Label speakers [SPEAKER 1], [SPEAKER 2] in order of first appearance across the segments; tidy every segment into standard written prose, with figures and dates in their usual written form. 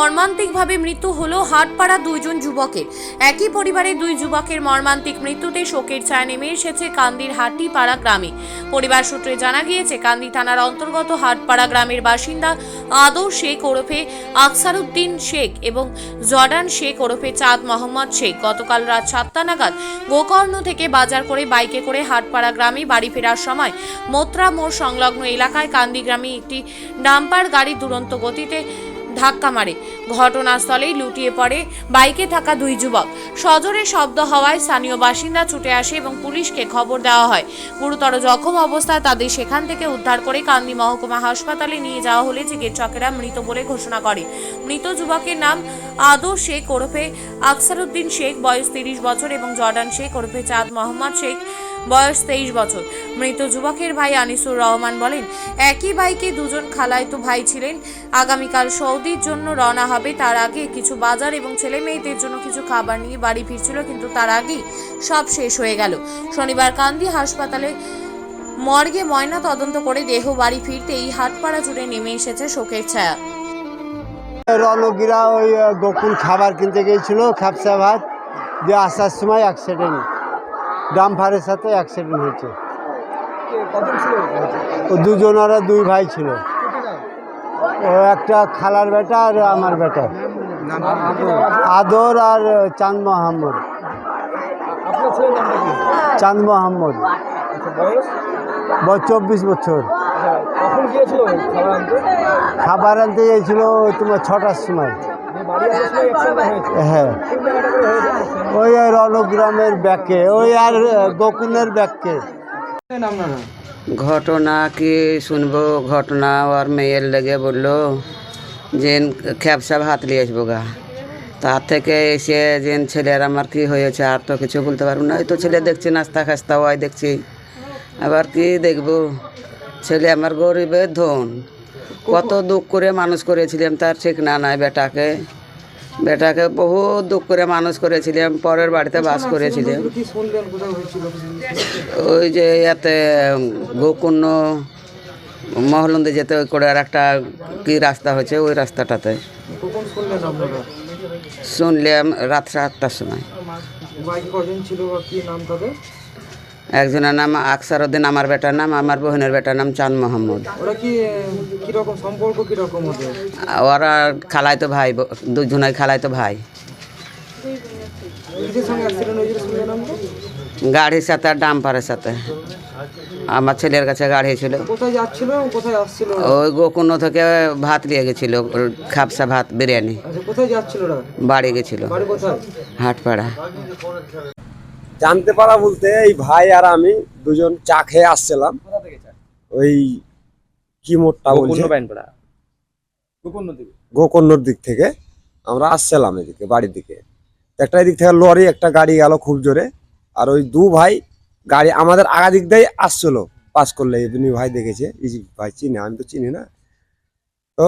[SPEAKER 1] মর্মান্তিকভাবে মৃত্যু হলো হাটপাড়া দুইজন যুবকের। একই পরিবারের দুই যুবকের মর্মান্তিক মৃত্যুতে শোকের ছায়া নেমে এসেছে কান্দির হাটিপাড়া গ্রামে। পরিবার সূত্রে জানা গিয়েছে, কান্দি থানার অন্তর্গত হাটপাড়া গ্রামের বাসিন্দা আদর শেখ ওরফে আকসারউদ্দিন শেখ এবং জর্ডান শেখ ওরফে চাঁদ মোহাম্মদ শেখ গতকাল রাত 7টা নাগাদ গোকর্ণ থেকে বাজার করে বাইকে করে হাটপাড়া গ্রামে বাড়ি ফেরার সময় মোত্রা মোড় সংলগ্ন এলাকায় কান্দি গ্রামে একটি ডাম্পার গাড়ি দুরন্ত গতিতে ধাক্কা মারে। ঘটনাস্থলেই লুটিয়ে পড়ে বাইকে থাকা দুই যুবক। সজোরে শব্দ হওয়ায় স্থানীয় বাসিন্দা ছুটে আসে এবং পুলিশকে খবর দেওয়া হয়। গুরুতর জখম অবস্থায় তাদের সেখান থেকে উদ্ধার করে কান্দি মহকুমা হাসপাতালে নিয়ে যাওয়া হলে চিকিৎসকেরা মৃত বলে ঘোষণা করে। মৃত যুবকের নাম আদর শেখ ওরফে আকসারউদ্দিন শেখ, বয়স 30 বছর এবং জর্ডান শেখ ওরফে চাঁদ মোহাম্মদ শেখ, বয়স 23 বছর। মৃত যুবকের ভাই আনিসুর রহমান বলেন, একই বাইকে দুজন খালাতো ভাই ছিলেন। আগামীকাল সৌদির জন্য রওনা হবে, তার আগে কিছু বাজার এবং ছেলে মেয়েদের জন্য কিছু খাবার নিয়ে বাড়ি ফিরছিল, কিন্তু তার আগেই সব শেষ হয়ে গেল। শনিবার কান্দি হাসপাতালে মর্গে ময়না তদন্ত করে দেহ বাড়ি ফিরতেই হাটপাড়া জুড়ে নেমে এসেছে শোকের ছায়া।
[SPEAKER 2] রণগিরা ওই গোকুল খাবার কিনতে গিয়েছিল, খাপসা ভাত দিয়ে আসার সময় অ্যাক্সিডেন্ট, ডাম্পারের সাথে অ্যাক্সিডেন্ট হয়েছে। ও দুজনেরা দুই ভাই ছিল, ও একটা খালার বেটা আর আমার বেটা, আদর আর চাঁদ মোহাম্মদ। চাঁদ মোহাম্মদ বয়স 24 বছর। খাবার আনতে গিয়েছিল তোমার 6টার সময়। হ্যাঁ, ওই রণগ্রামের ব্যাকে, ওই আর গোকুলের ব্যাকে।
[SPEAKER 3] ঘটনা কি শুনবো? ঘটনা ওর মেয়ের লেগে বললো যে খ্যাপসা ভাত নিয়ে আসবো গা, তার থেকে এসে যে ছেলের আমার কি হয়েছে আর তো কিছু বলতে পারবো না। ওই তো ছেলে দেখছি নাস্তা খাস্তা ওই দেখছি, আবার কি দেখবো? ছেলে আমার গরিবের ধন, কত দুঃখ করে মানুষ করেছিলাম তার ঠিক না নাই। বেটাকে বহু দুঃখ করে মানুষ করেছিলাম, পরের বাড়িতে বাস করেছিলাম। ওই যে এতে গোকর্ণ মহলন্দে যেতে ওই করে আর একটা কি রাস্তা হয়েছে, ওই রাস্তাটাতে শুনলাম রাত 7টার সময়। একজনের নাম আকসারউদ্দিন, আমার বেটার নাম, আমার বোনের বেটার নাম চাঁদ মোহাম্মদ। ওরা খালাইতো ভাই, দুজনাই খালাইতো ভাই। গাড়ির সাথে আর ডাম্পারের সাথে। আমার ছেলের কাছে গাড়ি ছিল। ওই গোকর্ণ থেকে ভাত নিয়ে গেছিল, খাপসা ভাত, বিরিয়ানি। বাড়ি গেছিল হাটপাড়া।
[SPEAKER 2] জানতে পারা বলতে এই ভাই আর আমি দুজন চা খেয়ে আসছিলাম, ওই কি মোড়টা বলছে গোকর্ণর দিক থেকে আমরা আসছিলাম এদিকে বাড়ির দিকে। একটা এদিক থেকে লরি একটা গাড়ি গেল খুব জোরে, আর ওই দু ভাই গাড়ি আমাদের আগা দিক দিয়ে আসছিল পাস করলে। এমনি ভাই দেখেছে, এই ভাই চিনি, আমি তো চিনি না। তো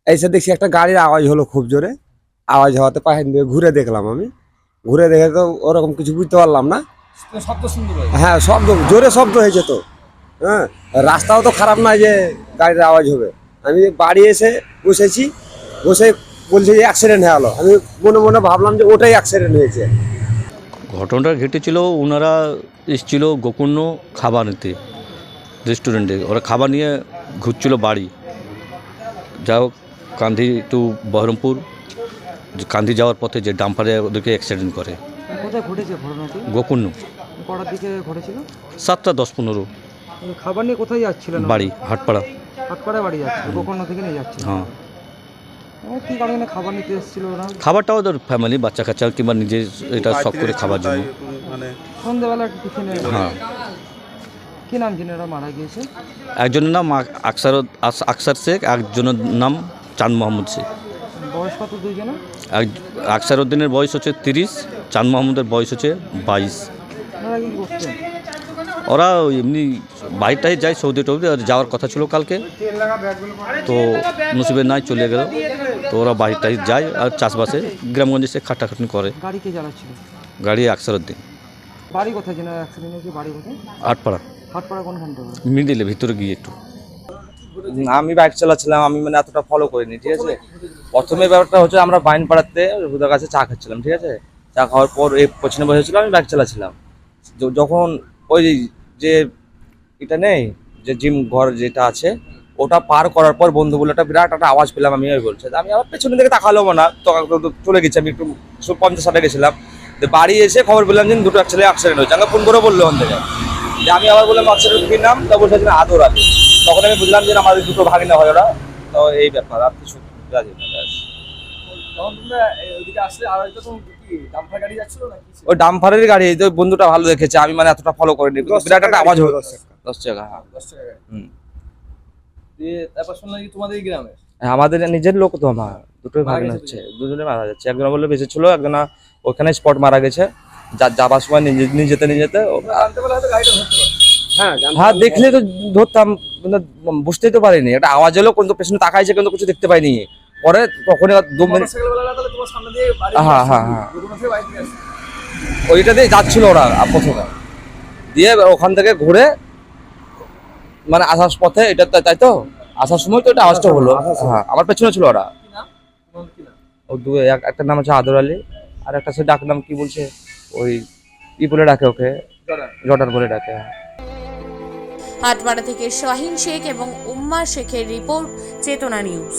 [SPEAKER 2] এসে দেখছি একটা গাড়ির আওয়াজ হলো খুব জোরে, আওয়াজ হওয়াতে পাশে দিয়ে ঘুরে দেখলাম। আমি ঘুরে দেখে তো ওরকম কিছু বুঝতে পারলাম না। হ্যাঁ, শব্দ জোরে শব্দ হয়েছে তো। হ্যাঁ, রাস্তাও তো খারাপ না যে গাড়ির আওয়াজ হবে। আমি বাড়ি এসে বসেছি, বসে বলছে যে অ্যাক্সিডেন্ট হয়ে গেলো। আমি মনে মনে ভাবলাম যে ওটাই অ্যাক্সিডেন্ট হয়েছে।
[SPEAKER 4] ঘটনাটা ঘটেছিল, ওনারা এসেছিল গোকর্ণ খাবার নিতে রেস্টুরেন্টে। ওরা খাবার নিয়ে ঘুরছিল বাড়ি। যাও কান্দি টু বহরমপুর, কান্দি যাওয়ার পথে যে ডাম্পারে ওদেরকে অ্যাক্সিডেন্ট করে।
[SPEAKER 5] কোথায় ঘটেছে ঘটনাটি?
[SPEAKER 4] গোকর্ণ।
[SPEAKER 5] কটার দিকে ঘটেছিল?
[SPEAKER 4] 7টা 10-15।
[SPEAKER 5] খাবার নিয়ে কোথায় যাচ্ছিলেন?
[SPEAKER 4] বাড়ি হাটপাড়া।
[SPEAKER 5] হাটপাড়ায় বাড়ি যাচ্ছে, গোকর্ণ থেকে নিয়ে যাচ্ছে।
[SPEAKER 4] হ্যাঁ।
[SPEAKER 5] কী কারণে খাবার নিতে এসেছিল ওরা?
[SPEAKER 4] খাবারটাও ওদের ফ্যামিলি, বাচ্চা কাচ্চা কিংবা নিজের এটা শখ করে খাবার জন্য।
[SPEAKER 5] সন্ধ্যেবেলা টিফিনে।
[SPEAKER 4] হ্যাঁ।
[SPEAKER 5] কী নাম জেনে ওরা মারা গিয়েছে?
[SPEAKER 4] একজনের নাম আকসার শেখ, একজনের নাম চাঁদ মোহাম্মদ শেখ।
[SPEAKER 5] বয়স কত দুইজনের?
[SPEAKER 4] আকসারউদ্দিনের বয়স হচ্ছে 30, চাঁদ মোহাম্মদের বয়স হচ্ছে 22।
[SPEAKER 5] ওরা কি করছেন?
[SPEAKER 4] ওরা এমনি বাইকটাই যায় সৌদি টৌদি, আর যাওয়ার কথা ছিল কালকে, তো নসিবের নাই চলে গেল। তো ওরা বাইকটাই যায় আর চাষবাসে গ্রামগঞ্জে সে খাটাখাটনি করে।
[SPEAKER 5] গাড়ি কে চালাচ্ছিল?
[SPEAKER 4] গাড়ি আকসারউদ্দিন।
[SPEAKER 5] বাড়ি কোথায় জেনারেল অ্যাক্সিডেন্ট হয়েছে? বাড়ি কোথায়?
[SPEAKER 4] হাটপাড়া।
[SPEAKER 5] হাটপাড়া কোনখানটা?
[SPEAKER 4] মিডিলে ভিতরে গিয়ে একটু।
[SPEAKER 6] আমি বাইক চালাচ্ছিলাম, আমি মানে এতটা ফলো করিনি, ঠিক আছে। প্রথমে ব্যাপারটা হচ্ছে আমরা বাইন পাড়াতে হুদার কাছে চা খাচ্ছিলাম, ঠিক আছে। চা খাওয়ার পর এই পেছনে বসেছিল, আমি বাইক চালাচ্ছিলাম। যখন ওই যে এটা নেই, যে জিম ঘর যেটা আছে, ওটা পার করার পর বন্ধু বলে একটা বিরাট একটা আওয়াজ পেলাম, আমি ওই বলছে। আমি আবার পেছনের দিকে তাকালাম না, তো চলে গেছি। আমি একটু 50-60 গেছিলাম, বাড়ি এসে খবর পেলাম যে দুটো ছেলে অ্যাক্সিডেন্ট হয়েছে। আমাকে ফোন করে বললো ওখান থেকে, যে আমি আবার বললাম অ্যাক্সিডেন্ট কি নাম, তো বলছে যে আদর আলী। তখন আমি বুঝলাম যে আমাদের দুটো ভাগিনা হয় ওরা, তো এই ব্যাপার আর কিছু রাজি না। ওই ডাম্পারের গাড়ি, এই তো বন্ধুটা ভালো দেখেছে, আমি মানে এতটা ফলো করিনি। বিরাট একটা আওয়াজ হলো, 10 টাকা। হ্যাঁ,
[SPEAKER 7] তারপর শুনলাম কি তোমাদের এই গ্রামে
[SPEAKER 6] হ্যাঁ, আমাদের নিজের লোক তো। আমার দুটোই ভাগিনা হচ্ছে, দুজনে মারা যাচ্ছে। একজন বললো বেঁচে ছিল, একজন ওখানে স্পট মারা গেছে। যাবার সময় নিজেতে
[SPEAKER 7] জানতে পারলে হয়তো গাড়িটা ধরতে পারো।
[SPEAKER 6] হ্যাঁ, দেখলে তো ধরতাম, কিন্তু বুঝতেই তো পারিনি। একটা আওয়াজ এলো, কিন্তু পেছনে তাকাইছে, কিন্তু কিছু দেখতে পাইনি। পরে তখনই 2 মিনিট,
[SPEAKER 7] মোটরসাইকেল বেলা তাহলে তোমার সামনে দিয়ে বাড়ি
[SPEAKER 6] হ্যাঁ হ্যাঁ হ্যাঁ,
[SPEAKER 7] দুটো থেকে বাইক নিয়ে আসছে।
[SPEAKER 6] ওইটা দিয়ে যাচ্ছিল ওরা প্রথমে, দিয়ে ওখান থেকে ঘুরে মানে আসার পথে, এটা তাই তো আসার সময় তো এটা আওয়াজটা হলো। হ্যাঁ, আমার পেছনে ছিল ওরা।
[SPEAKER 7] কি নাম? তোমার কি নাম?
[SPEAKER 6] ও একটা নাম হচ্ছে আদর আলী, আর একটা সে ডাক নাম কি বলছে, ওই বলে ডাকে ওকে, জর্ডান বলে ডাকে।
[SPEAKER 1] হাটপাড়া থেকে শাহিন শেখ এবং উম্মা শেখের রিপোর্ট, চেতনা নিউজ।